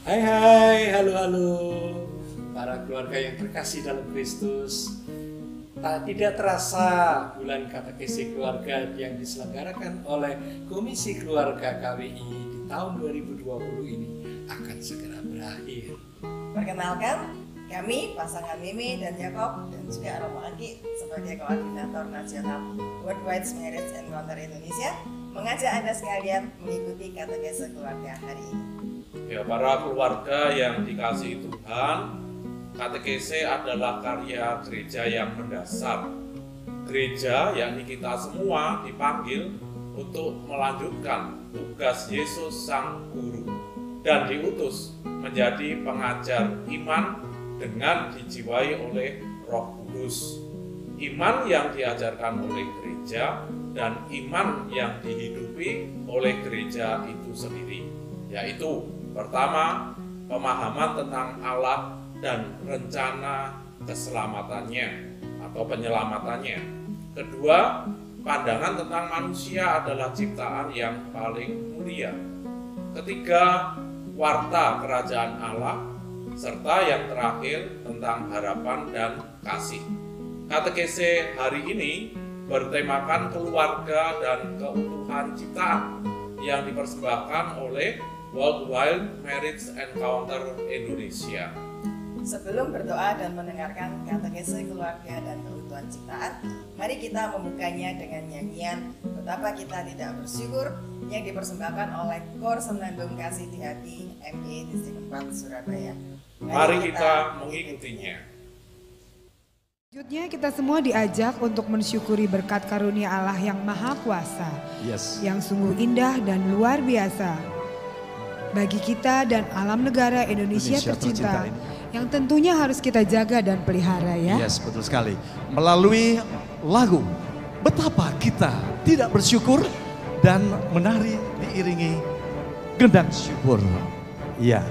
Hai, halo para keluarga yang terkasih dalam Kristus. Tidak terasa bulan katekesi keluarga yang diselenggarakan oleh Komisi Keluarga KWI di tahun 2020 ini akan segera berakhir. Perkenalkan, kami pasangan Mimi dan Yakob dan juga Romo Anggi sebagai Koordinator Nasional Worldwide Marriage Encounter Indonesia mengajak Anda sekalian mengikuti katekesi keluarga hari ini. Ya, para keluarga yang dikasihi Tuhan, katekese adalah karya gereja yang mendasar. Gereja, yakni kita semua, dipanggil untuk melanjutkan tugas Yesus Sang Guru dan diutus menjadi pengajar iman dengan dijiwai oleh Roh Kudus. Iman yang diajarkan oleh gereja dan iman yang dihidupi oleh gereja itu sendiri, yaitu pertama, pemahaman tentang Allah dan rencana keselamatannya atau penyelamatannya. Kedua, pandangan tentang manusia adalah ciptaan yang paling mulia. Ketiga, warta kerajaan Allah. Serta yang terakhir tentang harapan dan kasih. Katekese hari ini bertemakan keluarga dan keutuhan ciptaan yang dipersembahkan oleh Worldwide Marriage Encounter Indonesia. Sebelum berdoa dan mendengarkan katekese keluarga dan keutuhan ciptaan, mari kita membukanya dengan nyanyian Betapa Kita Tidak Bersyukur yang dipersembahkan oleh Kor Senandung Kasih di Hati MY Distrik 4 Surabaya. Mari kita mengikutinya. Selanjutnya kita semua diajak untuk mensyukuri berkat karunia Allah yang Maha Kuasa, yang sungguh indah dan luar biasa bagi kita dan alam negara Indonesia tercinta yang tentunya harus kita jaga dan pelihara ya. Yes, betul sekali. Melalui lagu Betapa Kita Tidak Bersyukur dan menari diiringi gendang syukur. Iya.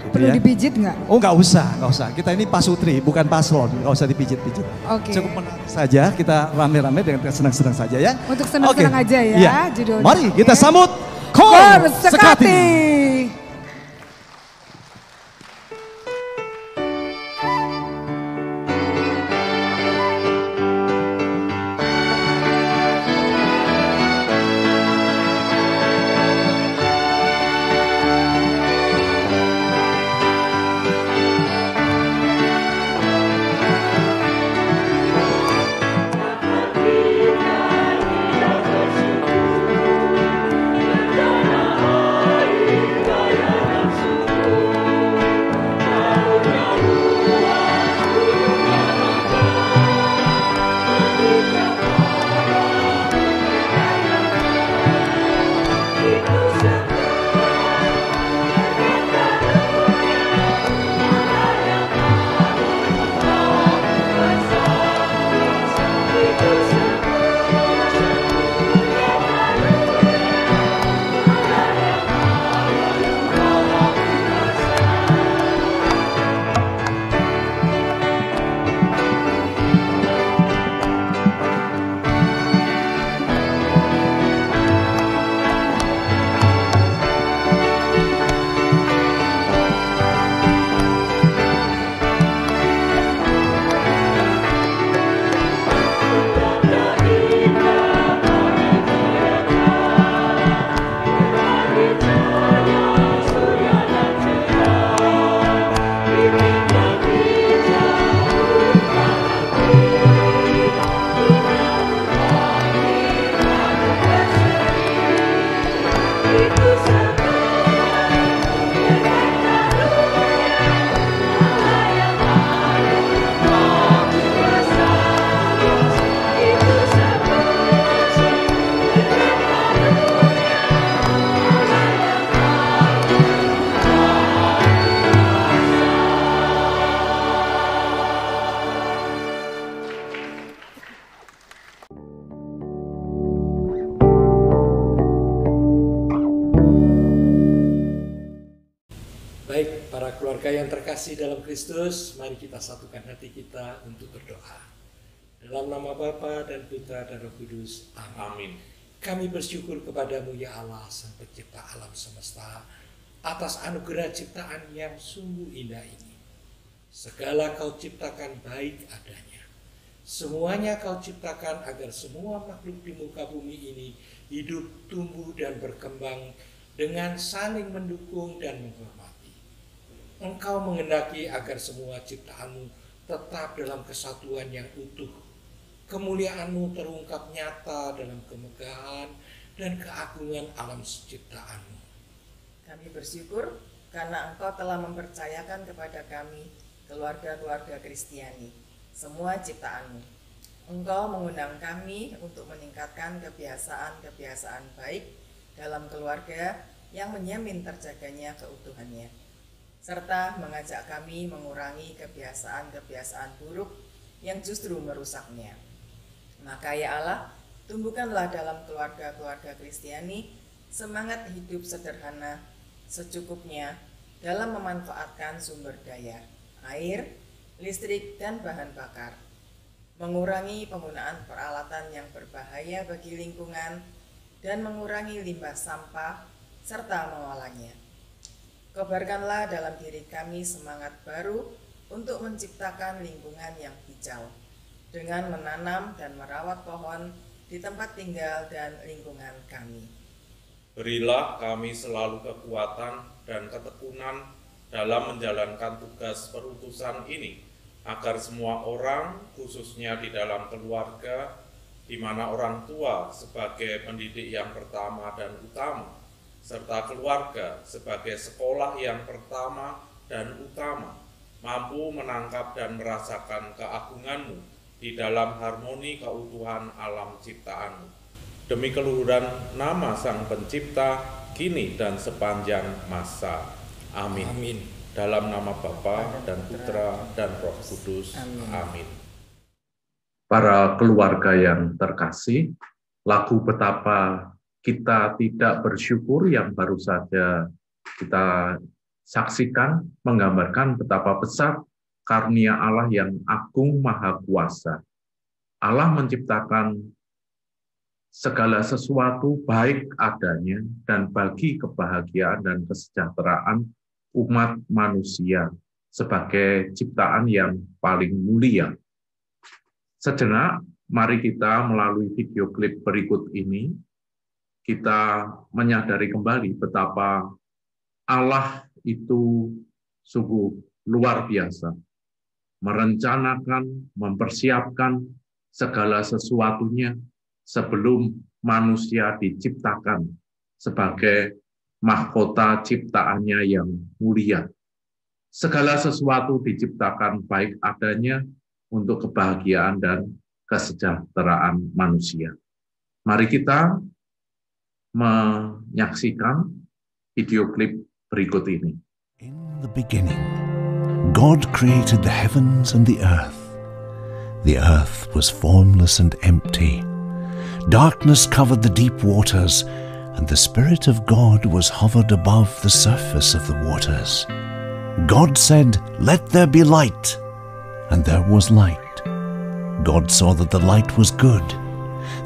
Perlu dipijit nggak? Oh nggak usah. Kita ini pasutri, bukan paslon, nggak usah dipijit-pijit. Oke. Cukup menari saja, kita rame-rame dengan senang-senang saja ya. Untuk senang-senang aja ya, iya. Judulnya. Mari kita sambut Kor Sekati. Kita Keluarga yang terkasih dalam Kristus, mari kita satukan hati kita untuk berdoa. Dalam nama Bapa dan Putra dan Roh Kudus. Amin. Kami bersyukur kepadamu ya Allah, Sang Pencipta alam semesta, atas anugerah ciptaan yang sungguh indah ini. Segala kau ciptakan baik adanya. Semuanya kau ciptakan agar semua makhluk di muka bumi ini hidup, tumbuh, dan berkembang dengan saling mendukung dan menghormati. Engkau menghendaki agar semua ciptaanmu tetap dalam kesatuan yang utuh. Kemuliaan-Mu terungkap nyata dalam kemegahan dan keagungan alam ciptaan-Mu. Kami bersyukur karena Engkau telah mempercayakan kepada kami, keluarga-keluarga Kristiani, semua ciptaan-Mu. Engkau mengundang kami untuk meningkatkan kebiasaan-kebiasaan baik dalam keluarga yang menjamin terjaganya keutuhannya, serta mengajak kami mengurangi kebiasaan-kebiasaan buruk yang justru merusaknya. Maka ya Allah, tumbuhkanlah dalam keluarga-keluarga Kristiani semangat hidup sederhana secukupnya dalam memanfaatkan sumber daya, air, listrik, dan bahan bakar, mengurangi penggunaan peralatan yang berbahaya bagi lingkungan, dan mengurangi limbah sampah, serta mengolahnya. Kobarkanlah dalam diri kami semangat baru untuk menciptakan lingkungan yang hijau, dengan menanam dan merawat pohon di tempat tinggal dan lingkungan kami. Berilah kami selalu kekuatan dan ketekunan dalam menjalankan tugas perutusan ini, agar semua orang, khususnya di dalam keluarga, di mana orang tua sebagai pendidik yang pertama dan utama, serta keluarga sebagai sekolah yang pertama dan utama, mampu menangkap dan merasakan keagungan-Mu di dalam harmoni keutuhan alam ciptaan-Mu. Demi keluhuran nama Sang Pencipta, kini dan sepanjang masa. Amin. Amin. Dalam nama Bapa dan Putra dan Roh Kudus. Amin. Para keluarga yang terkasih, lagu betapa kita tidak bersyukur yang baru saja kita saksikan menggambarkan betapa besar karunia Allah yang agung maha kuasa. Allah menciptakan segala sesuatu baik adanya dan bagi kebahagiaan dan kesejahteraan umat manusia sebagai ciptaan yang paling mulia. Sejenak, mari kita melalui video klip berikut ini, kita menyadari kembali betapa Allah itu sungguh luar biasa, merencanakan, mempersiapkan segala sesuatunya sebelum manusia diciptakan sebagai mahkota ciptaannya yang mulia. Segala sesuatu diciptakan baik adanya untuk kebahagiaan dan kesejahteraan manusia. Mari kita menyaksikan video klip berikut ini. In the beginning, God created the heavens and the earth. The earth was formless and empty. Darkness covered the deep waters, and the Spirit of God was hovered above the surface of the waters. God said, "Let there be light," and there was light. God saw that the light was good.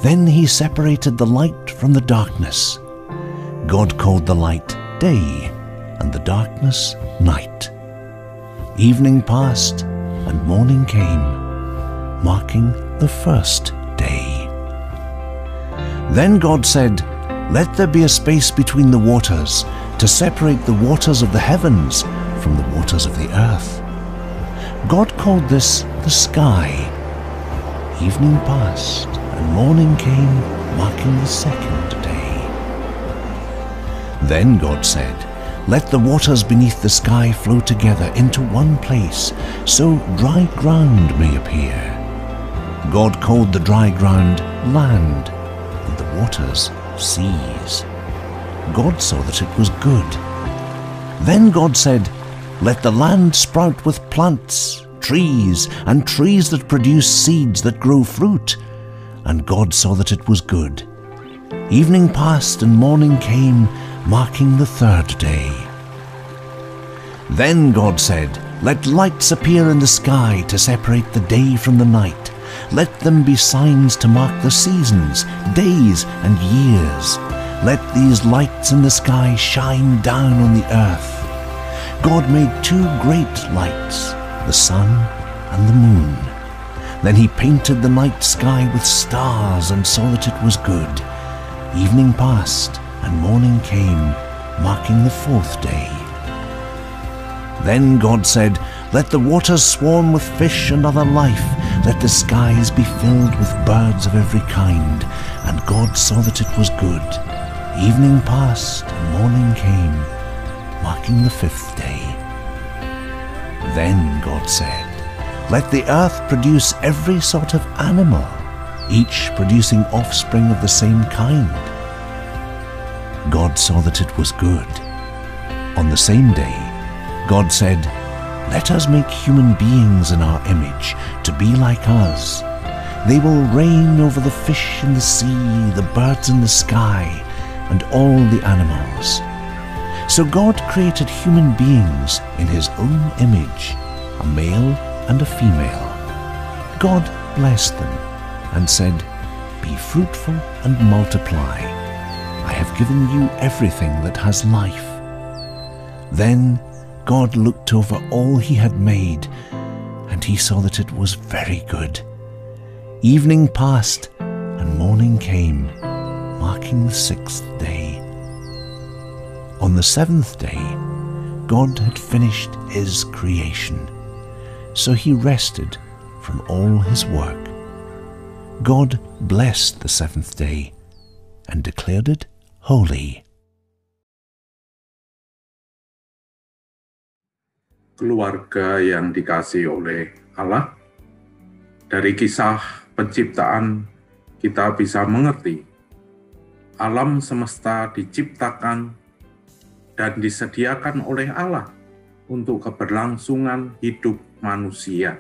Then He separated the light from the darkness. God called the light day, and the darkness night. Evening passed, and morning came, marking the first day. Then God said, "Let there be a space between the waters, to separate the waters of the heavens from the waters of the earth." God called this the sky. Evening passed, and morning came, marking the second day. Then God said, "Let the waters beneath the sky flow together into one place, so dry ground may appear." God called the dry ground land, and the waters seas. God saw that it was good. Then God said, "Let the land sprout with plants, trees, and trees that produce seeds that grow fruit." And God saw that it was good. Evening passed and morning came, marking the third day. Then God said, "Let lights appear in the sky to separate the day from the night. Let them be signs to mark the seasons, days, and years. Let these lights in the sky shine down on the earth." God made 2 great lights, the sun and the moon. Then he painted the night sky with stars and saw that it was good. Evening passed and morning came, marking the 4th day. Then God said, "Let the waters swarm with fish and other life. Let the skies be filled with birds of every kind." And God saw that it was good. Evening passed and morning came, marking the 5th day. Then God said, "Let the earth produce every sort of animal, each producing offspring of the same kind." God saw that it was good. On the same day, God said, "Let us make human beings in our image, to be like us. They will reign over the fish in the sea, the birds in the sky, and all the animals." So God created human beings in his own image, a male and a female. God blessed them and said, "Be fruitful and multiply. I have given you everything that has life." Then God looked over all he had made, and he saw that it was very good. Evening passed and morning came, marking the 6th day. On the 7th day, God had finished his creation, so he rested from all his work. God blessed the 7th day and declared it holy. Keluarga yang dikasihi oleh Allah, dari kisah penciptaan kita bisa mengerti alam semesta diciptakan dan disediakan oleh Allah untuk keberlangsungan hidup manusia.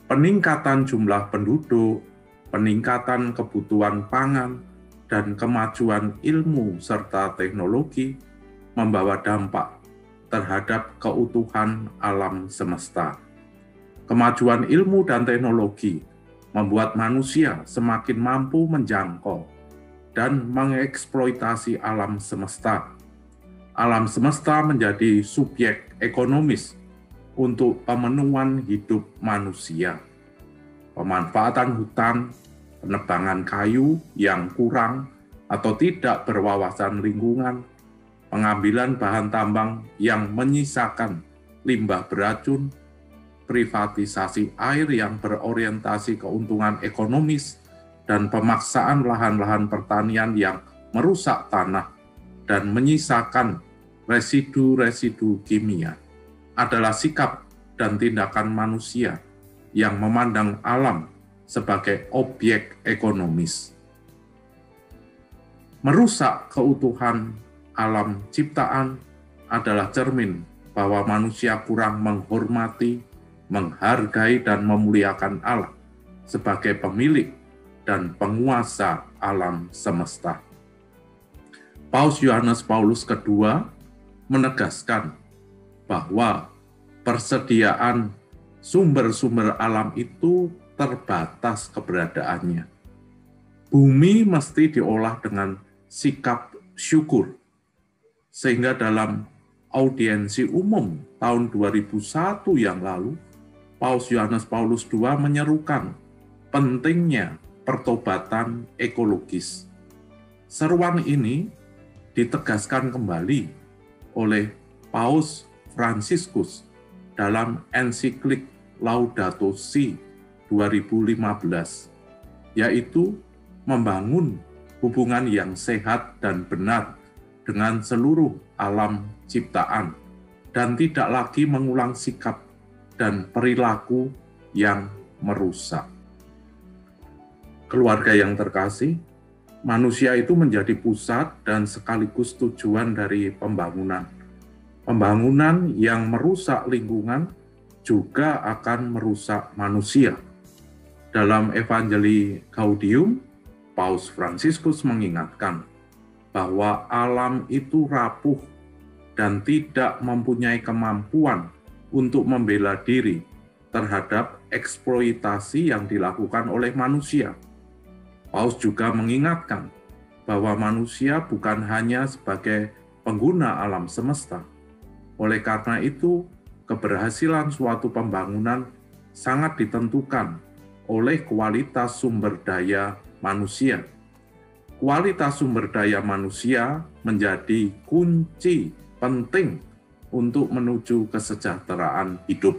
Peningkatan jumlah penduduk, peningkatan kebutuhan pangan, dan kemajuan ilmu serta teknologi membawa dampak terhadap keutuhan alam semesta. Kemajuan ilmu dan teknologi membuat manusia semakin mampu menjangkau dan mengeksploitasi alam semesta. Alam semesta menjadi subjek ekonomis untuk pemenuhan hidup manusia. Pemanfaatan hutan, penebangan kayu yang kurang atau tidak berwawasan lingkungan, pengambilan bahan tambang yang menyisakan limbah beracun, privatisasi air yang berorientasi keuntungan ekonomis, dan pemaksaan lahan-lahan pertanian yang merusak tanah dan menyisakan residu-residu kimia adalah sikap dan tindakan manusia yang memandang alam sebagai objek ekonomis. Merusak keutuhan alam ciptaan adalah cermin bahwa manusia kurang menghormati, menghargai, dan memuliakan Allah sebagai pemilik dan penguasa alam semesta. Paus Yohanes Paulus II menegaskan bahwa persediaan sumber-sumber alam itu terbatas keberadaannya. Bumi mesti diolah dengan sikap syukur, sehingga dalam audiensi umum tahun 2001 yang lalu, Paus Yohanes Paulus II menyerukan pentingnya pertobatan ekologis. Seruan ini ditegaskan kembali oleh Paus Fransiskus dalam ensiklik Laudato Si 2015, yaitu membangun hubungan yang sehat dan benar dengan seluruh alam ciptaan, dan tidak lagi mengulang sikap dan perilaku yang merusak. Keluarga yang terkasih, manusia itu menjadi pusat dan sekaligus tujuan dari pembangunan. Pembangunan yang merusak lingkungan juga akan merusak manusia. Dalam Evangelii Gaudium, Paus Fransiskus mengingatkan bahwa alam itu rapuh dan tidak mempunyai kemampuan untuk membela diri terhadap eksploitasi yang dilakukan oleh manusia. Paus juga mengingatkan bahwa manusia bukan hanya sebagai pengguna alam semesta. Oleh karena itu, keberhasilan suatu pembangunan sangat ditentukan oleh kualitas sumber daya manusia. Kualitas sumber daya manusia menjadi kunci penting untuk menuju kesejahteraan hidup.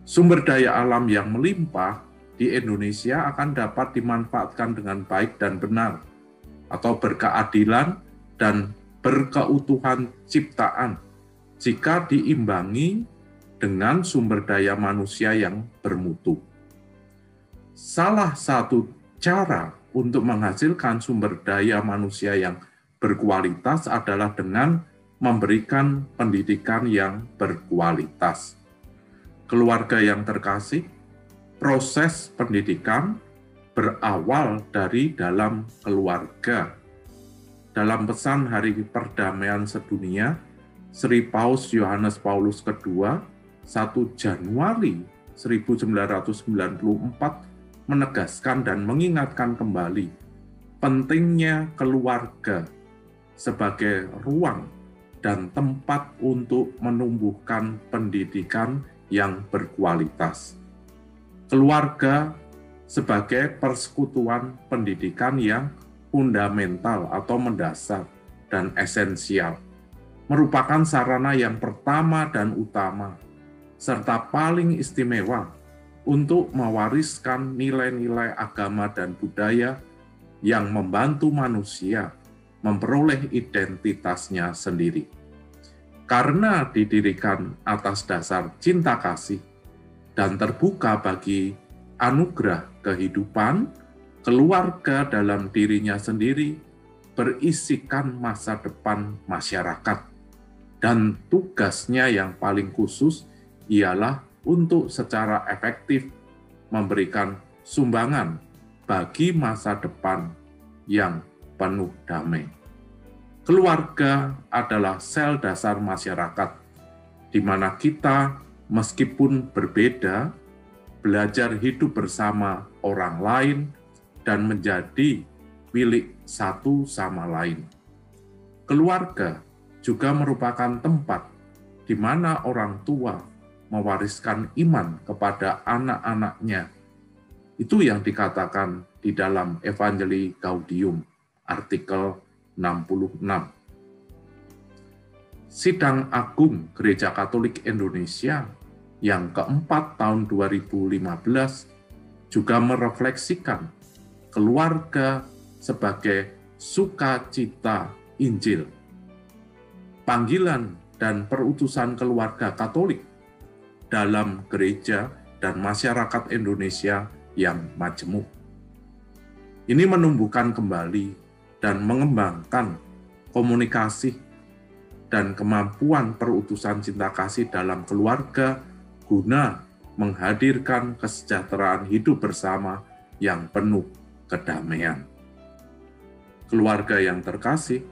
Sumber daya alam yang melimpah di Indonesia akan dapat dimanfaatkan dengan baik dan benar, atau berkeadilan dan berkeutuhan ciptaan jika diimbangi dengan sumber daya manusia yang bermutu. Salah satu cara untuk menghasilkan sumber daya manusia yang berkualitas adalah dengan memberikan pendidikan yang berkualitas. Keluarga yang terkasih, proses pendidikan berawal dari dalam keluarga. Dalam pesan Hari Perdamaian Sedunia, Sri Paus Yohanes Paulus II, 1 Januari 1994, menegaskan dan mengingatkan kembali pentingnya keluarga sebagai ruang dan tempat untuk menumbuhkan pendidikan yang berkualitas. Keluarga sebagai persekutuan pendidikan yang fundamental atau mendasar dan esensial, merupakan sarana yang pertama dan utama, serta paling istimewa untuk mewariskan nilai-nilai agama dan budaya yang membantu manusia memperoleh identitasnya sendiri. Karena didirikan atas dasar cinta kasih dan terbuka bagi anugerah kehidupan, keluarga dalam dirinya sendiri berisikan masa depan masyarakat, dan tugasnya yang paling khusus ialah untuk secara efektif memberikan sumbangan bagi masa depan yang penuh damai. Keluarga adalah sel dasar masyarakat, di mana kita meskipun berbeda, belajar hidup bersama orang lain dan menjadi milik satu sama lain. Keluarga juga merupakan tempat di mana orang tua mewariskan iman kepada anak-anaknya. Itu yang dikatakan di dalam Evangelii Gaudium, artikel 66. Sidang Agung Gereja Katolik Indonesia yang keempat tahun 2015 juga merefleksikan keluarga sebagai sukacita Injil. Panggilan dan perutusan keluarga Katolik dalam gereja dan masyarakat Indonesia yang majemuk. Ini menumbuhkan kembali dan mengembangkan komunikasi dan kemampuan perutusan cinta kasih dalam keluarga guna menghadirkan kesejahteraan hidup bersama yang penuh kedamaian. Keluarga yang terkasih,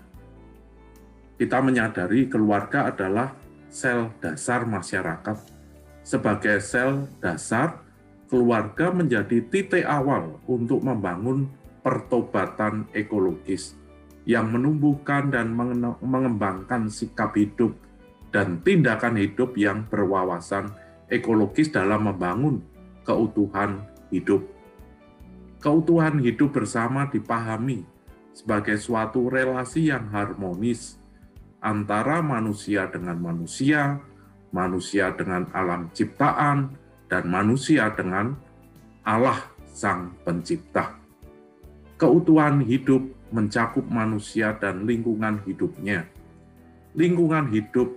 kita menyadari keluarga adalah sel dasar masyarakat. Sebagai sel dasar, keluarga menjadi titik awal untuk membangun pertobatan ekologis yang menumbuhkan dan mengembangkan sikap hidup dan tindakan hidup yang berwawasan ekologis dalam membangun keutuhan hidup. Keutuhan hidup bersama dipahami sebagai suatu relasi yang harmonis antara manusia dengan manusia, manusia dengan alam ciptaan, dan manusia dengan Allah Sang Pencipta. Keutuhan hidup mencakup manusia dan lingkungan hidupnya. Lingkungan hidup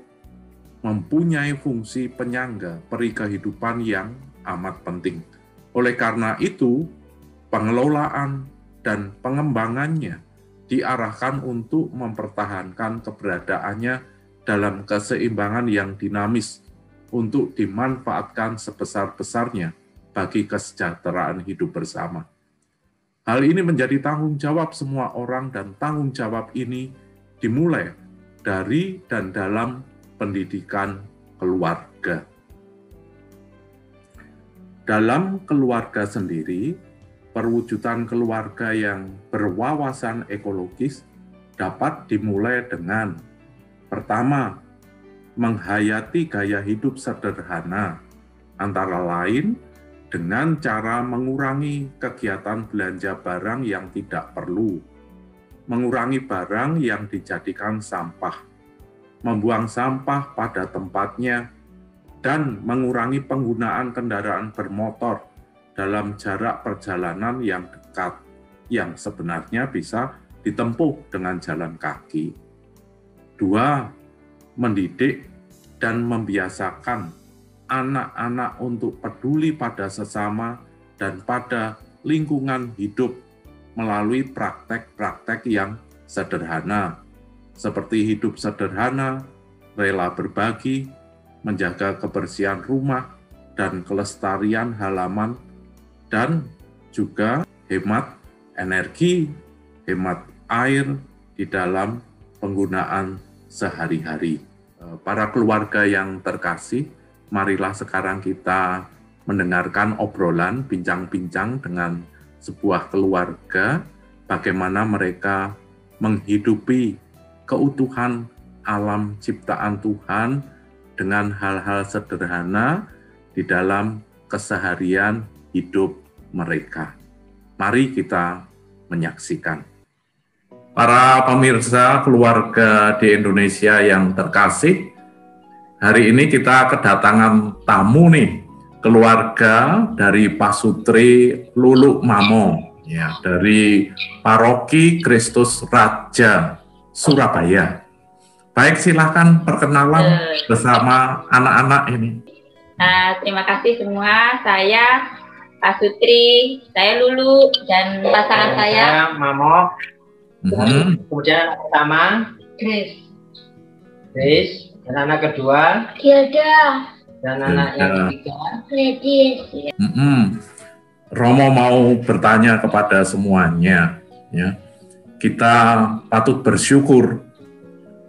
mempunyai fungsi penyangga peri kehidupan yang amat penting. Oleh karena itu, pengelolaan dan pengembangannya diarahkan untuk mempertahankan keberadaannya dalam keseimbangan yang dinamis untuk dimanfaatkan sebesar-besarnya bagi kesejahteraan hidup bersama. Hal ini menjadi tanggung jawab semua orang, dan tanggung jawab ini dimulai dari dan dalam pendidikan keluarga. Dalam keluarga sendiri, perwujudan keluarga yang berwawasan ekologis dapat dimulai dengan pertama, menghayati gaya hidup sederhana, antara lain dengan cara mengurangi kegiatan belanja barang yang tidak perlu, mengurangi barang yang dijadikan sampah, membuang sampah pada tempatnya, dan mengurangi penggunaan kendaraan bermotor dalam jarak perjalanan yang dekat, yang sebenarnya bisa ditempuh dengan jalan kaki. 2. Mendidik dan membiasakan anak-anak untuk peduli pada sesama dan pada lingkungan hidup melalui praktek-praktek yang sederhana, seperti hidup sederhana, rela berbagi, menjaga kebersihan rumah dan kelestarian halaman, dan juga hemat energi, hemat air di dalam penggunaan sehari-hari. Para keluarga yang terkasih, marilah sekarang kita mendengarkan obrolan, bincang-bincang dengan sebuah keluarga, bagaimana mereka menghidupi keutuhan alam ciptaan Tuhan dengan hal-hal sederhana di dalam keseharian hidup mereka. Mari kita menyaksikan. Para pemirsa keluarga di Indonesia yang terkasih, hari ini kita kedatangan tamu nih, keluarga dari Pasutri Lulu Mamo, ya, dari Paroki Kristus Raja Surabaya. Baik, silakan perkenalan bersama anak-anak ini. Terima kasih semua. Saya Pasutri, saya Lulu, dan pasangan saya Mamo. Kemudian pertama Grace, dan anak kedua Gilda, dan anak yang ketiga Gladys. Romo mau bertanya kepada semuanya, ya. Kita patut bersyukur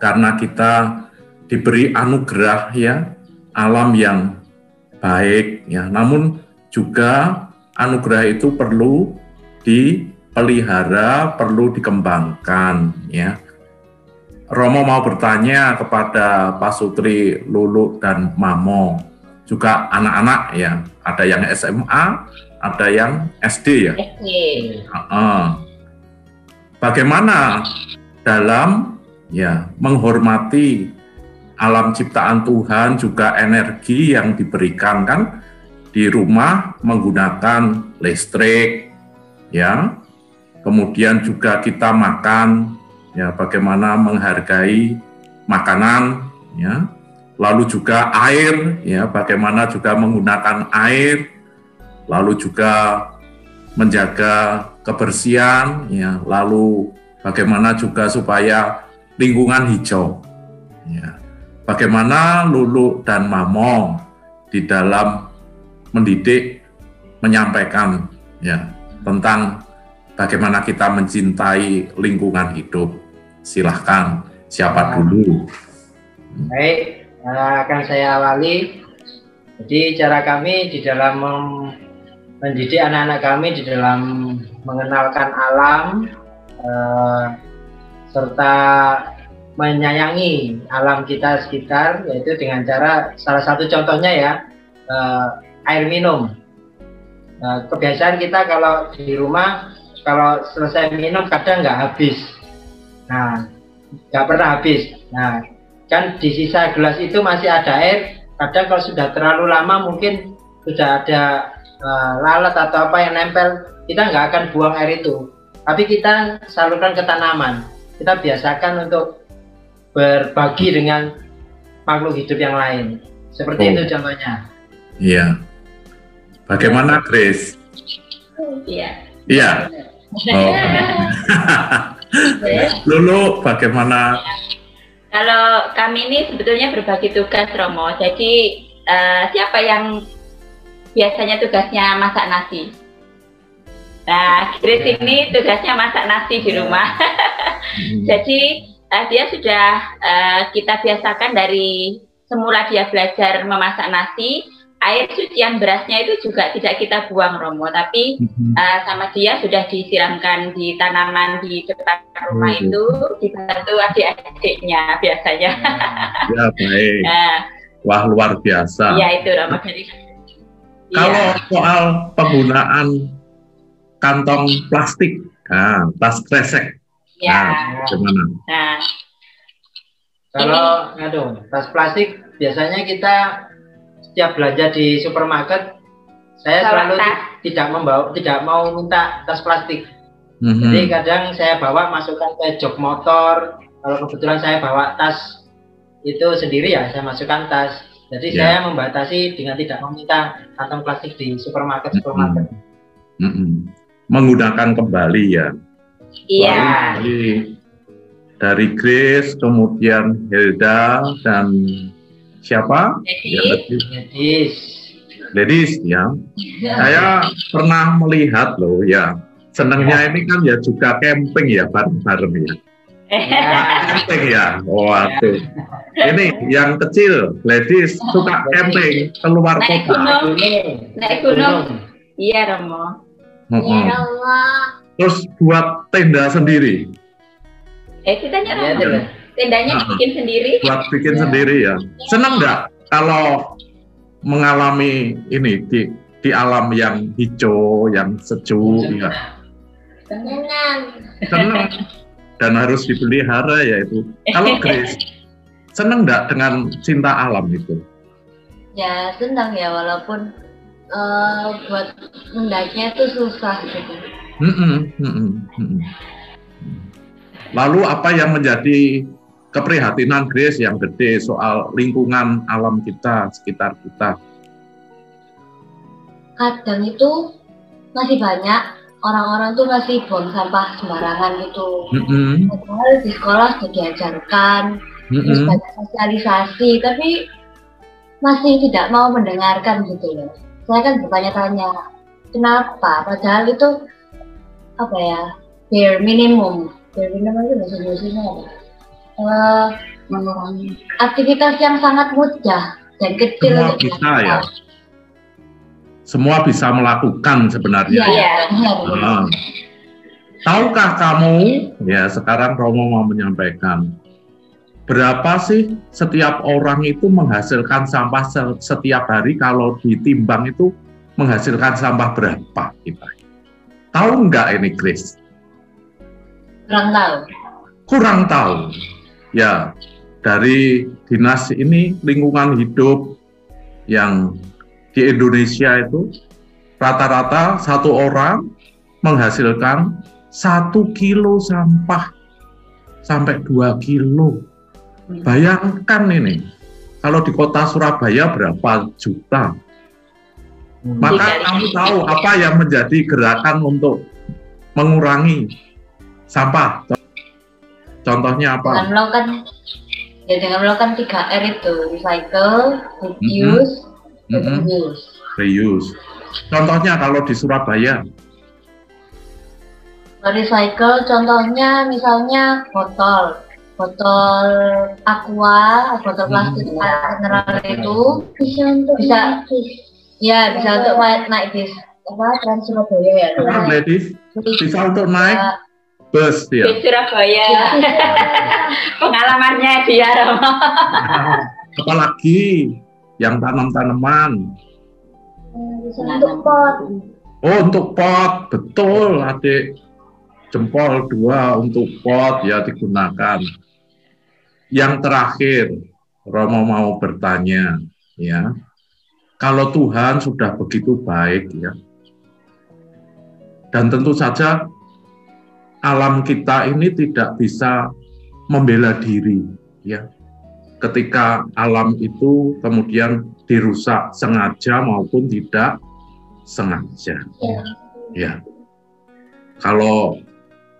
karena kita diberi anugerah, ya, alam yang baik, ya. Namun juga anugerah itu perlu dipelihara, perlu dikembangkan, ya. Romo mau bertanya kepada Pasutri Lulu dan Mamo, juga anak-anak, ya. Ada yang SMA, ada yang SD, ya. SD. Bagaimana dalam, ya, menghormati alam ciptaan Tuhan, juga energi yang diberikan, kan di rumah menggunakan listrik, ya. Kemudian juga kita makan, ya, bagaimana menghargai makanan, ya. Lalu juga air, ya, bagaimana juga menggunakan air. Lalu juga menjaga kebersihan, ya. Lalu bagaimana juga supaya lingkungan hijau, ya. Bagaimana Lulu dan Mamo di dalam mendidik, menyampaikan, ya, tentang bagaimana kita mencintai lingkungan hidup. Silahkan, siapa dulu? Baik, akan saya awali. Jadi cara kami di dalam mendidik anak-anak kami di dalam mengenalkan alam, serta menyayangi alam kita sekitar, yaitu dengan cara, salah satu contohnya, ya, air minum. Kebiasaan kita kalau di rumah, kalau selesai minum kadang nggak habis. Nah, nggak pernah habis. Nah, kan di sisa gelas itu masih ada air. Kadang kalau sudah terlalu lama mungkin sudah ada lalat atau apa yang nempel, kita nggak akan buang air itu. Tapi kita salurkan ke tanaman. Kita biasakan untuk berbagi dengan makhluk hidup yang lain. Seperti itu contohnya. Iya. Bagaimana, Grace? Iya. Iya. Oh. Lulu, bagaimana? Kalau kami ini sebetulnya berbagi tugas, Romo. Jadi siapa yang biasanya tugasnya masak nasi? Nah, Grace ini tugasnya masak nasi di rumah. Jadi dia sudah kita biasakan dari semula dia belajar memasak nasi, air cucian berasnya itu juga tidak kita buang Romo, tapi sama dia sudah disiramkan di tanaman di depan rumah itu, dibantu adik-adiknya biasanya. Ya baik. Wah luar biasa. Iya itu Romo. Jadi, kalau soal penggunaan kantong plastik, tas kresek, gimana? Nah, kalau tas plastik biasanya kita setiap belanja di supermarket, saya selalu tidak mau minta tas plastik. Jadi kadang saya bawa masukkan ke jok motor. Kalau kebetulan saya bawa tas itu sendiri ya, saya masukkan tas. Jadi saya membatasi dengan tidak meminta kantong plastik di supermarket. Menggunakan kembali ya. Iya. Dari Grace, kemudian Hilda dan siapa? Ladies ya. Saya pernah melihat loh ya. Senangnya ini kan ya juga camping ya bareng-bareng ya. Camping ya. Waduh. Ini yang kecil, ladies suka camping keluar kota. Naik gunung. Iya Romo. Iya Romo. Terus buat tenda sendiri. Kitanya Romo. Tendanya bikin sendiri. Buat bikin sendiri ya. Senang nggak kalau mengalami ini di alam yang hijau, yang sejuk ya? Senang. Dan harus dipelihara ya itu. Kalau Grace, senang nggak dengan cinta alam itu? Ya senang ya, walaupun buat mendakinya itu susah gitu. Lalu apa yang menjadi keprihatinan Grace yang gede soal lingkungan alam kita, sekitar kita? Kadang itu masih banyak orang-orang tuh masih buang sampah sembarangan gitu. Padahal di sekolah sudah diajarkan, terus banyak sosialisasi, tapi masih tidak mau mendengarkan gitu loh. Saya kan bertanya-tanya, kenapa? Padahal itu apa ya, bare minimum. Bare minimum itu bahasa Indonesia apa? Mengurangi aktivitas yang sangat mudah dan kecil. Semua bisa ya. Semua bisa melakukan sebenarnya. Tahukah kamu, ya sekarang Romo mau menyampaikan, berapa sih setiap orang itu menghasilkan sampah setiap hari? Kalau ditimbang itu menghasilkan sampah berapa kita? Tahu nggak ini Grace? Kurang tahu. Kurang tahu. Ya, dari dinas ini lingkungan hidup yang di Indonesia itu rata-rata satu orang menghasilkan 1 kilo sampah sampai 2 kilo. Bayangkan ini, kalau di kota Surabaya berapa juta. Maka kamu tahu apa yang menjadi gerakan untuk mengurangi sampah? Contohnya apa? Dengan melakukan 3R itu, recycle, reduce, reuse. Contohnya kalau di Surabaya? Recycle contohnya misalnya botol aqua, botol plastik mineral itu bisa untuk naik bis Trans Surabaya ya. Ladies bisa untuk naik bus ya. Di Surabaya. Pengalamannya dia Romo. Apalagi yang tanam-tanaman. Untuk pot. Oh, untuk pot, betul adik. Jempol 2 untuk pot ya digunakan. Yang terakhir, Romo mau bertanya, ya. Kalau Tuhan sudah begitu baik, ya. Dan tentu saja alam kita ini tidak bisa membela diri, ya. Ketika alam itu kemudian dirusak sengaja maupun tidak sengaja. Ya. Kalau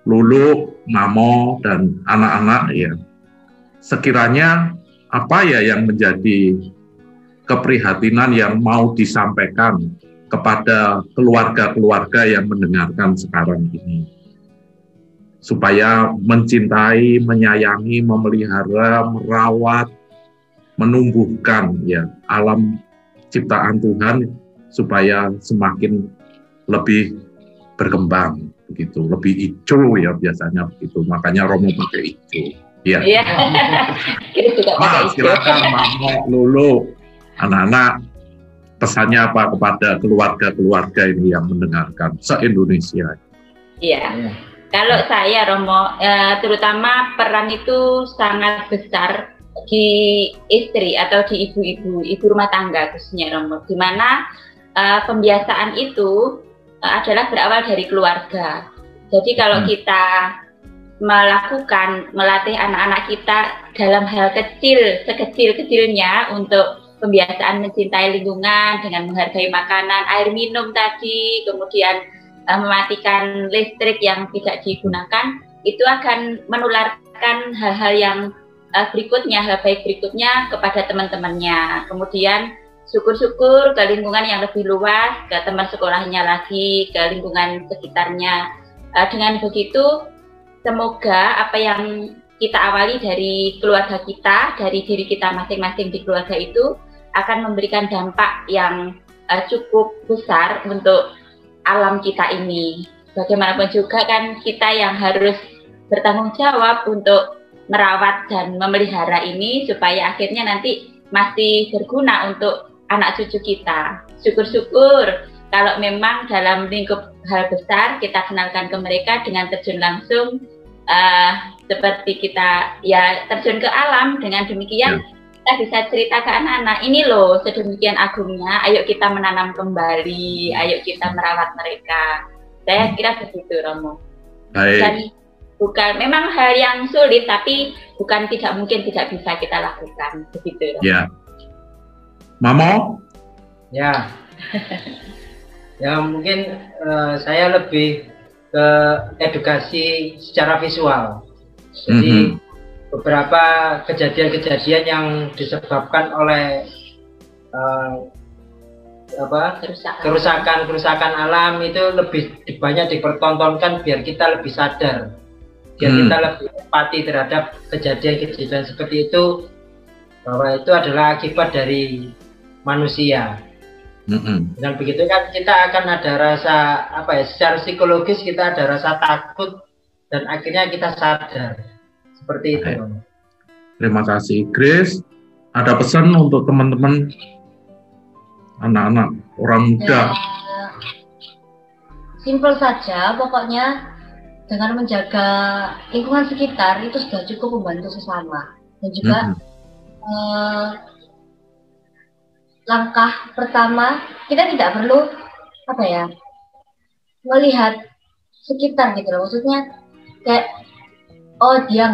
Lulu, Mamo, dan anak-anak ya, sekiranya apa ya yang menjadi keprihatinan yang mau disampaikan kepada keluarga-keluarga yang mendengarkan sekarang ini? supaya mencintai, menyayangi, memelihara, merawat, menumbuhkan ya alam ciptaan Tuhan supaya semakin lebih berkembang begitu, lebih hijau ya biasanya begitu. Makanya Romo pakai hijau. Ya. Iya. Silakan Mamo, Lulu, anak-anak, pesannya apa kepada keluarga-keluarga ini yang mendengarkan se-Indonesia? Iya. Kalau saya Romo, terutama peran itu sangat besar di istri atau di ibu rumah tangga khususnya Romo, di mana pembiasaan itu adalah berawal dari keluarga. Jadi kalau kita melatih anak-anak kita dalam hal kecil, sekecil-kecilnya untuk pembiasaan mencintai lingkungan dengan menghargai makanan, air minum tadi, kemudian mematikan listrik yang tidak digunakan, itu akan menularkan hal-hal yang berikutnya, hal baik berikutnya kepada teman-temannya. Kemudian syukur-syukur ke lingkungan yang lebih luas, ke teman sekolahnya lagi, ke lingkungan sekitarnya. Dengan begitu, semoga apa yang kita awali dari keluarga kita, dari diri kita masing-masing di keluarga itu, akan memberikan dampak yang cukup besar untuk alam kita ini. Bagaimanapun juga kan kita yang harus bertanggung jawab untuk merawat dan memelihara ini supaya akhirnya nanti masih berguna untuk anak cucu kita. Syukur-syukur kalau memang dalam lingkup hal besar kita kenalkan ke mereka dengan terjun langsung seperti kita ya terjun ke alam. Dengan demikian kita bisa cerita ke anak-anak, ini loh sedemikian agungnya, ayo kita menanam kembali, ayo kita merawat mereka. Saya kira begitu Romo. Baik. Dan bukan memang hal yang sulit, tapi bukan tidak mungkin tidak bisa kita lakukan begitu Romo. Ya. Mamo? Ya. Ya mungkin saya lebih ke edukasi secara visual. Jadi beberapa kejadian-kejadian yang disebabkan oleh kerusakan alam itu lebih banyak dipertontonkan biar kita lebih sadar, biar kita lebih empati terhadap kejadian-kejadian seperti itu, bahwa itu adalah akibat dari manusia. Dan begitu kan kita akan ada rasa secara psikologis kita ada rasa takut dan akhirnya kita sadar. Seperti itu. Terima kasih. Grace, ada pesan untuk teman-teman anak-anak, orang muda? Simpel saja, pokoknya dengan menjaga lingkungan sekitar itu sudah cukup membantu sesama. Dan juga langkah pertama, kita tidak perlu melihat sekitar gitu loh. Maksudnya kayak dia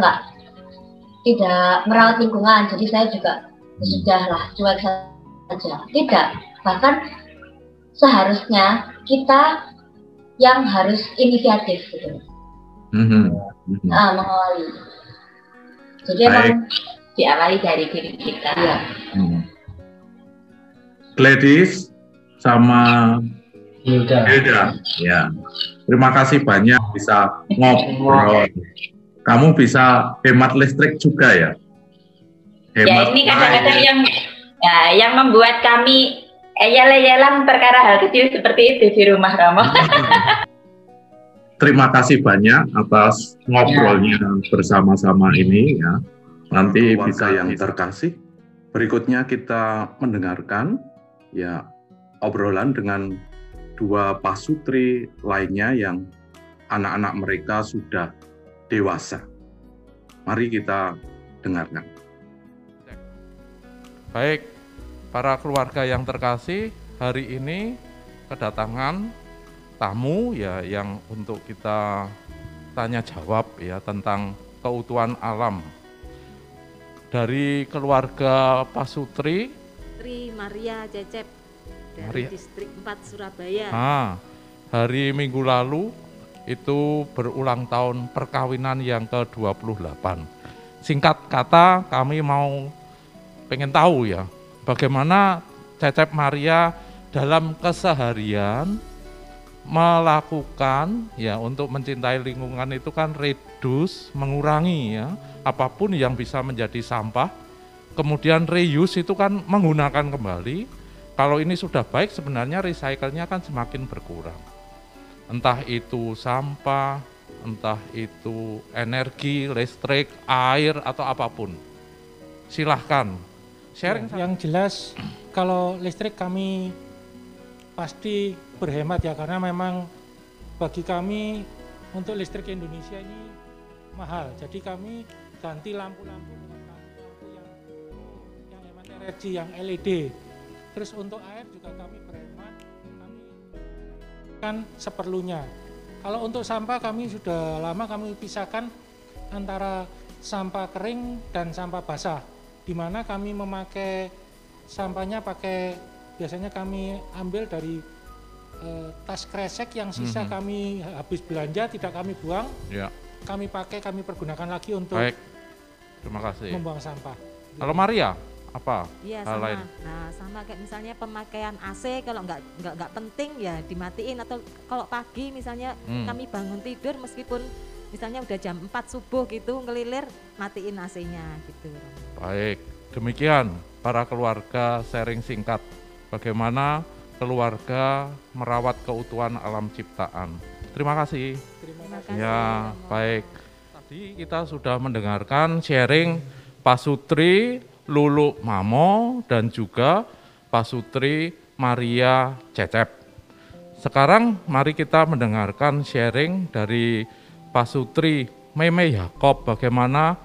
tidak merawat lingkungan, jadi saya juga sudahlah cuek saja. Tidak, bahkan seharusnya kita yang harus inisiatif gitu. Mengawali. Jadi emang diawali dari diri kita. Ya. Gladys sama Hilda. Ya. Terima kasih banyak bisa ngobrol. Kamu bisa hemat listrik juga ya? Hemat ini kadang-kadang yang membuat kami yel-yelan perkara hal kecil seperti itu di rumah Romo. Terima kasih banyak atas ngobrolnya bersama-sama ini ya. Nanti bisa yang terkasih. Berikutnya kita mendengarkan ya obrolan dengan dua pasutri lainnya yang anak-anak mereka sudah dewasa. Mari kita dengarkan. Baik, para keluarga yang terkasih, hari ini kedatangan tamu ya yang untuk kita tanya jawab ya tentang keutuhan alam. Dari keluarga Pasutri Tri Maria Cecep dari Distrik 4 Surabaya. Hari Minggu lalu itu berulang tahun perkawinan yang ke-28. Singkat kata, kami pengen tahu ya, bagaimana Cecep Maria dalam keseharian melakukan ya untuk mencintai lingkungan itu kan reduce, mengurangi ya apapun yang bisa menjadi sampah. Kemudian reuse itu kan menggunakan kembali. Kalau ini sudah baik sebenarnya recycle-nya kan semakin berkurang. Entah itu sampah, entah itu energi, listrik, air atau apapun. Silahkan sharing. Yang jelas kalau listrik kami pasti berhemat ya, karena memang bagi kami untuk listrik Indonesia ini mahal. Jadi kami ganti lampu-lampu dengan lampu yang hemat energi, yang LED. Terus untuk air juga kami berhemat, kami kan seperlunya. Kalau untuk sampah kami sudah lama kami pisahkan antara sampah kering dan sampah basah, di mana kami memakai sampahnya biasanya kami ambil dari tas kresek yang sisa kami habis belanja tidak kami buang, kami pakai, kami pergunakan lagi untuk terima kasih. Membuang sampah. Kalau Maria apa hal sama lain? Nah, sama kayak misalnya pemakaian AC kalau nggak penting ya dimatiin, atau kalau pagi misalnya kami bangun tidur meskipun misalnya udah jam 4 subuh gitu ngelilir, matiin AC-nya gitu. Baik, demikian para keluarga sharing singkat bagaimana keluarga merawat keutuhan alam ciptaan. Terima kasih. Terima kasih. Ya, baik. Tadi kita sudah mendengarkan sharing Pak Sutri, Lulu Mamo, dan juga Pak Sutri Maria Cecep. Sekarang mari kita mendengarkan sharing dari Pak Sutri Meme Yakob bagaimana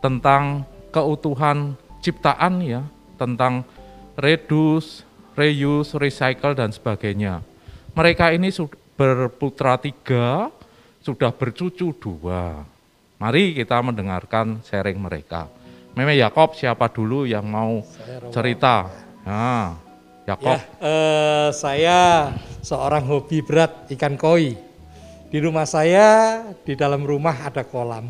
tentang keutuhan ciptaan ya, tentang reduce, reuse, recycle dan sebagainya. Mereka ini berputra 3, sudah bercucu 2. Mari kita mendengarkan sharing mereka. Meme Yakob, siapa dulu yang mau cerita? Nah, Yakob. Ya, saya seorang hobi berat ikan koi. Di rumah saya, di dalam rumah ada kolam.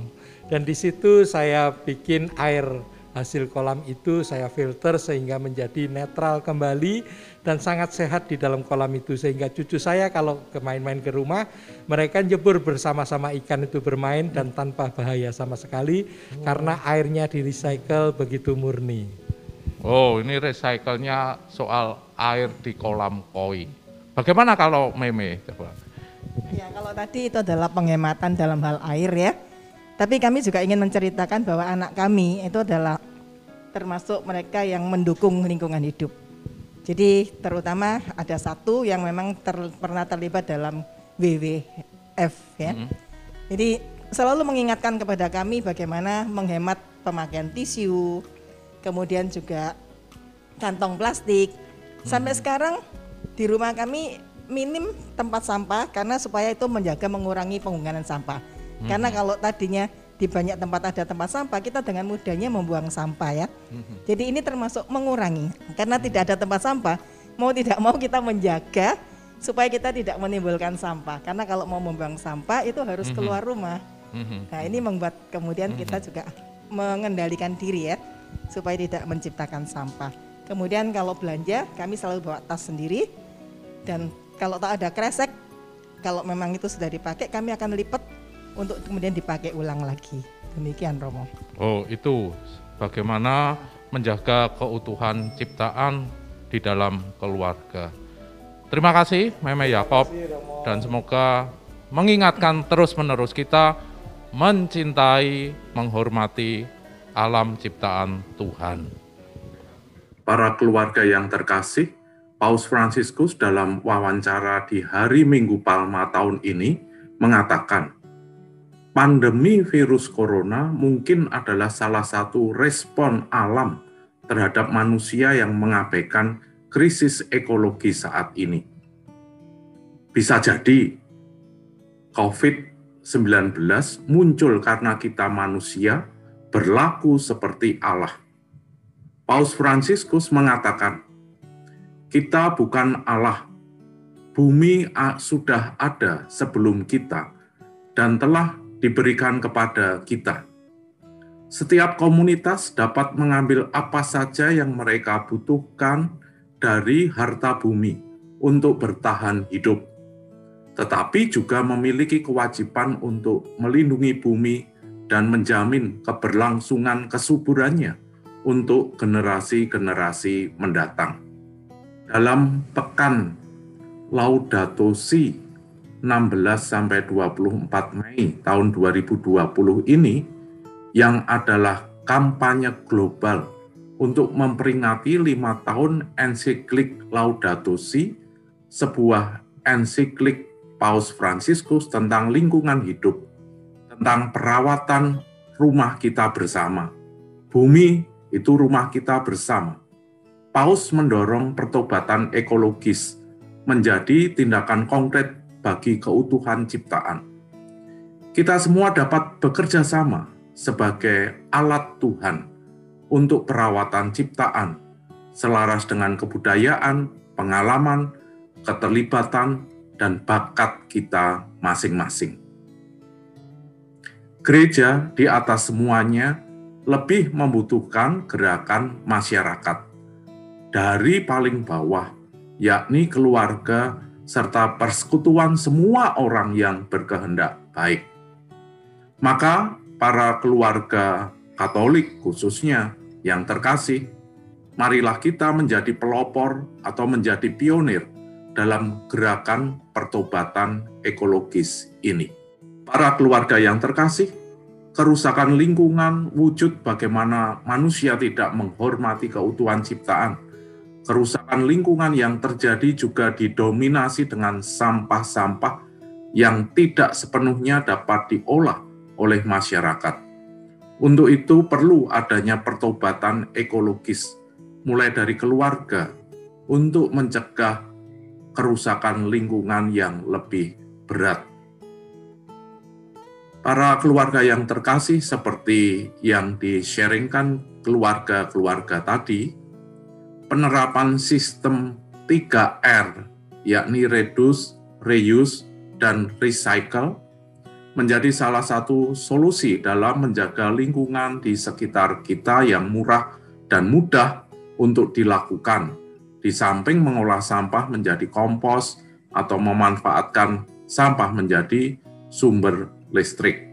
Dan di situ saya bikin air hasil kolam itu saya filter sehingga menjadi netral kembali dan sangat sehat di dalam kolam itu, sehingga cucu saya kalau main-main ke rumah mereka jebur bersama-sama ikan itu bermain dan tanpa bahaya sama sekali karena airnya di recycle begitu murni. Oh, ini recycle-nya soal air di kolam koi. Bagaimana kalau Meme? Coba. Ya, kalau tadi itu adalah penghematan dalam hal air ya. Tapi kami juga ingin menceritakan bahwa anak kami itu adalah termasuk mereka yang mendukung lingkungan hidup. Jadi terutama ada satu yang memang pernah terlibat dalam WWF ya. Jadi selalu mengingatkan kepada kami bagaimana menghemat pemakaian tisu, kemudian juga kantong plastik. Sampai sekarang di rumah kami minim tempat sampah karena supaya itu mengurangi penggunaan sampah. Karena kalau tadinya di banyak tempat ada tempat sampah, kita dengan mudahnya membuang sampah ya. Jadi ini termasuk mengurangi, karena tidak ada tempat sampah, mau tidak mau kita menjaga supaya kita tidak menimbulkan sampah. Karena kalau mau membuang sampah itu harus keluar rumah. Nah ini membuat kemudian kita juga mengendalikan diri ya, supaya tidak menciptakan sampah. Kemudian kalau belanja kami selalu bawa tas sendiri, dan kalau tak ada kresek, kalau memang itu sudah dipakai kami akan lipat untuk kemudian dipakai ulang lagi. Demikian Romo. Oh, itu bagaimana menjaga keutuhan ciptaan di dalam keluarga. Terima kasih Meme Yakob, dan semoga mengingatkan terus-menerus kita mencintai, menghormati alam ciptaan Tuhan. Para keluarga yang terkasih, Paus Fransiskus dalam wawancara di hari Minggu Palma tahun ini mengatakan, pandemi virus corona mungkin adalah salah satu respon alam terhadap manusia yang mengabaikan krisis ekologi saat ini. Bisa jadi COVID-19 muncul karena kita manusia berlaku seperti Allah. Paus Fransiskus mengatakan, kita bukan Allah. Bumi sudah ada sebelum kita dan telah diberikan kepada kita. Setiap komunitas dapat mengambil apa saja yang mereka butuhkan dari harta bumi untuk bertahan hidup. tetapi juga memiliki kewajiban untuk melindungi bumi dan menjamin keberlangsungan kesuburannya untuk generasi-generasi mendatang. Dalam pekan Laudato Si 16-24 Mei tahun 2020 ini, yang adalah kampanye global untuk memperingati 5 tahun ensiklik Laudato Si, sebuah ensiklik Paus Fransiskus tentang lingkungan hidup, tentang perawatan rumah kita bersama. Bumi itu rumah kita bersama. Paus mendorong pertobatan ekologis menjadi tindakan konkret bagi keutuhan ciptaan. Kita semua dapat bekerja sama sebagai alat Tuhan untuk perawatan ciptaan, selaras dengan kebudayaan, pengalaman, keterlibatan, dan bakat kita masing-masing. Gereja di atas semuanya lebih membutuhkan gerakan masyarakat dari paling bawah, yakni keluarga serta persekutuan semua orang yang berkehendak baik. Maka para keluarga Katolik khususnya yang terkasih, marilah kita menjadi pelopor atau menjadi pionir dalam gerakan pertobatan ekologis ini. Para keluarga yang terkasih, kerusakan lingkungan wujud bagaimana manusia tidak menghormati keutuhan ciptaan. Kerusakan lingkungan yang terjadi juga didominasi dengan sampah-sampah yang tidak sepenuhnya dapat diolah oleh masyarakat. Untuk itu perlu adanya pertobatan ekologis, mulai dari keluarga, untuk mencegah kerusakan lingkungan yang lebih berat. Para keluarga yang terkasih, seperti yang di-sharingkan keluarga-keluarga tadi, penerapan sistem 3R, yakni reduce, reuse, dan recycle, menjadi salah satu solusi dalam menjaga lingkungan di sekitar kita yang murah dan mudah untuk dilakukan, di samping mengolah sampah menjadi kompos atau memanfaatkan sampah menjadi sumber listrik.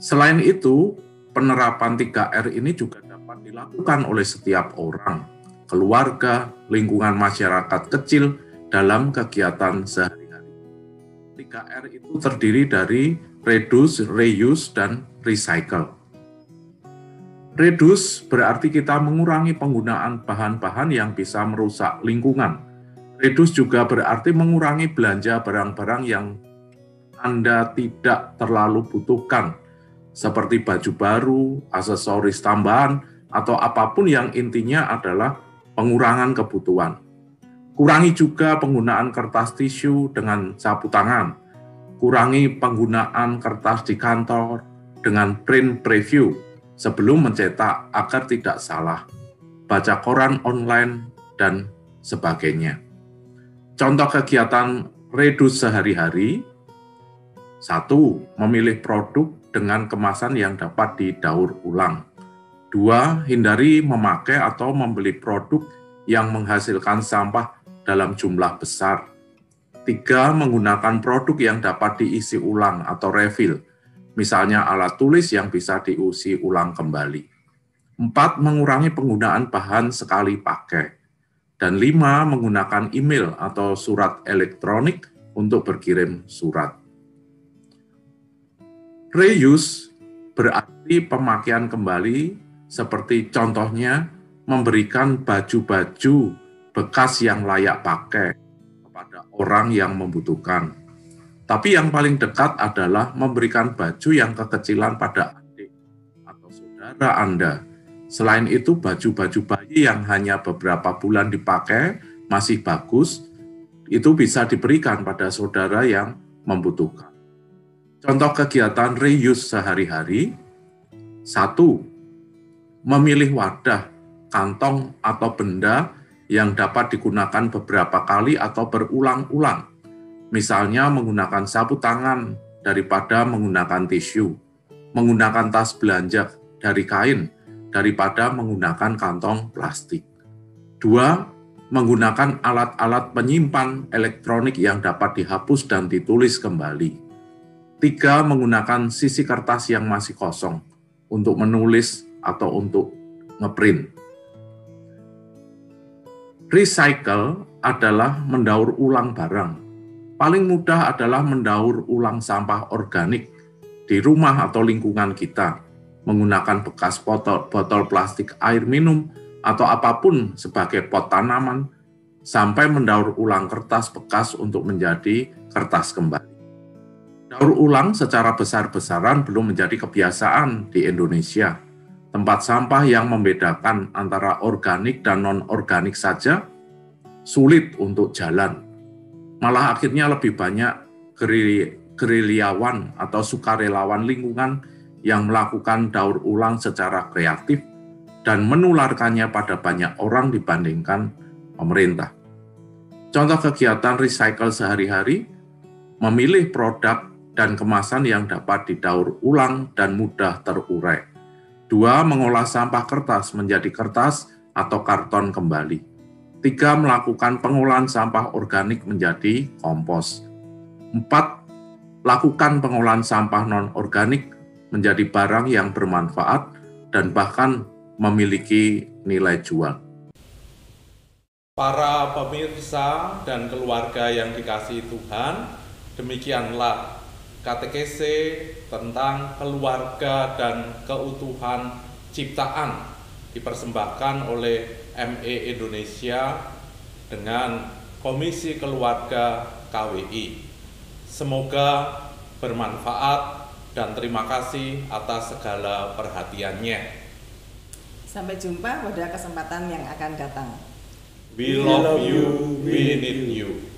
Selain itu, penerapan 3R ini juga dapat dilakukan oleh setiap orang, keluarga, lingkungan masyarakat kecil dalam kegiatan sehari-hari. 3R itu terdiri dari reduce, reuse, dan recycle. Reduce berarti kita mengurangi penggunaan bahan-bahan yang bisa merusak lingkungan. Reduce juga berarti mengurangi belanja barang-barang yang Anda tidak terlalu butuhkan, seperti baju baru, aksesoris tambahan, atau apapun yang intinya adalah pengurangan kebutuhan. Kurangi juga penggunaan kertas tisu dengan sapu tangan. Kurangi penggunaan kertas di kantor dengan print preview sebelum mencetak agar tidak salah. Baca koran online dan sebagainya. Contoh kegiatan reduce sehari-hari: 1. Memilih produk dengan kemasan yang dapat didaur ulang. 2. Hindari memakai atau membeli produk yang menghasilkan sampah dalam jumlah besar. 3. Menggunakan produk yang dapat diisi ulang atau refill, misalnya alat tulis yang bisa diisi ulang kembali. 4. Mengurangi penggunaan bahan sekali pakai. Dan 5. Menggunakan email atau surat elektronik untuk berkirim surat. Reuse berarti pemakaian kembali, seperti contohnya memberikan baju-baju bekas yang layak pakai kepada orang yang membutuhkan. Tapi yang paling dekat adalah memberikan baju yang kekecilan pada adik atau saudara Anda. Selain itu, baju-baju bayi yang hanya beberapa bulan dipakai masih bagus, itu bisa diberikan pada saudara yang membutuhkan. Contoh kegiatan reuse sehari-hari: 1. Memilih wadah, kantong, atau benda yang dapat digunakan beberapa kali atau berulang-ulang. Misalnya menggunakan sapu tangan daripada menggunakan tisu, menggunakan tas belanja dari kain daripada menggunakan kantong plastik. 2. menggunakan alat-alat penyimpan elektronik yang dapat dihapus dan ditulis kembali. 3. Menggunakan sisi kertas yang masih kosong untuk menulis atau untuk ngeprint. Recycle adalah mendaur ulang barang. Paling mudah adalah mendaur ulang sampah organik di rumah atau lingkungan kita, menggunakan bekas botol plastik air minum atau apapun sebagai pot tanaman, sampai mendaur ulang kertas bekas untuk menjadi kertas kembali. Daur ulang secara besar-besaran belum menjadi kebiasaan di Indonesia. Tempat sampah yang membedakan antara organik dan non-organik saja sulit untuk jalan. Malah akhirnya lebih banyak gerilyawan atau sukarelawan lingkungan yang melakukan daur ulang secara kreatif dan menularkannya pada banyak orang dibandingkan pemerintah. Contoh kegiatan recycle sehari-hari, memilih produk dan kemasan yang dapat didaur ulang dan mudah terurai. 2. Mengolah sampah kertas menjadi kertas atau karton kembali. 3. Melakukan pengolahan sampah organik menjadi kompos. 4. Lakukan pengolahan sampah non-organik menjadi barang yang bermanfaat dan bahkan memiliki nilai jual. Para pemirsa dan keluarga yang dikasihi Tuhan, demikianlah katekese tentang keluarga dan keutuhan ciptaan dipersembahkan oleh ME Indonesia dengan Komisi Keluarga KWI. Semoga bermanfaat dan terima kasih atas segala perhatiannya. Sampai jumpa pada kesempatan yang akan datang. We love you, we need you.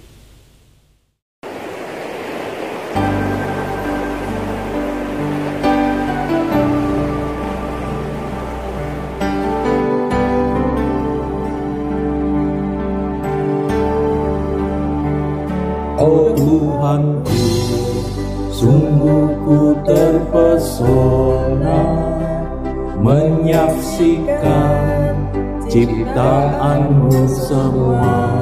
Oh Tuhanku, sungguh ku terpesona menyaksikan ciptaanmu semua.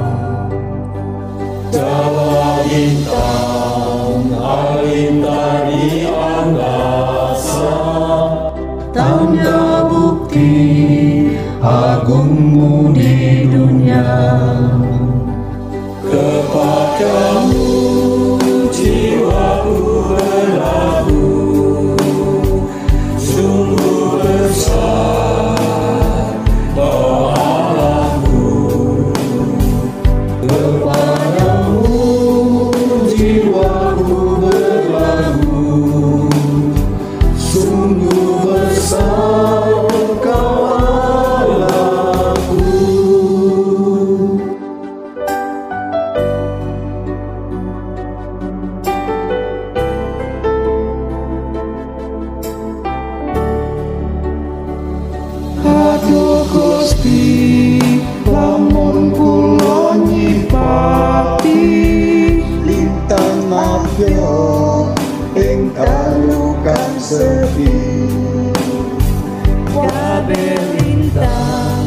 Dalam bintang alita di angkasa, tanda bukti agungmu di dunia. Kepadamu jiwaku berlagu, sungguh besar doaku. Kepadamu jiwaku berlagu, sungguh besar Kau Allahku. Aduh Gusti, lamun kula nyipati lintang mabyo ing kalukan sepi. Kabeh lintang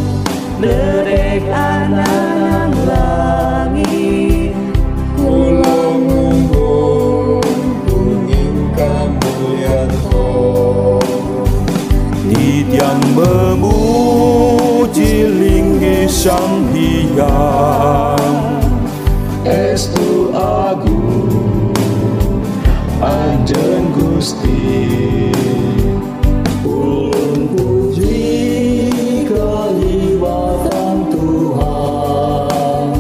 derek anang langit, kula ngumbung kuning kamulyan Tiang memuji linggi Sang Hyang, estu agung Anjen Gusti. Ulun puji kalibatan Tuhan,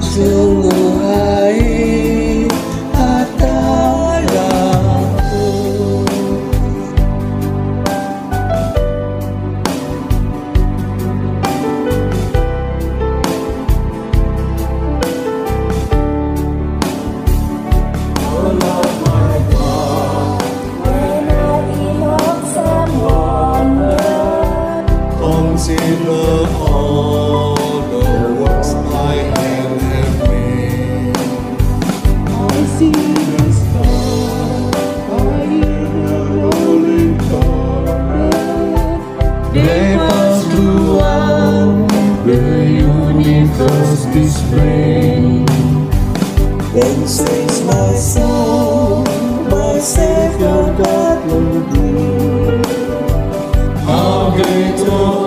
sungguh hai atayaku. thirsty spring. Then sings my song, my Savior God will be. How great, oh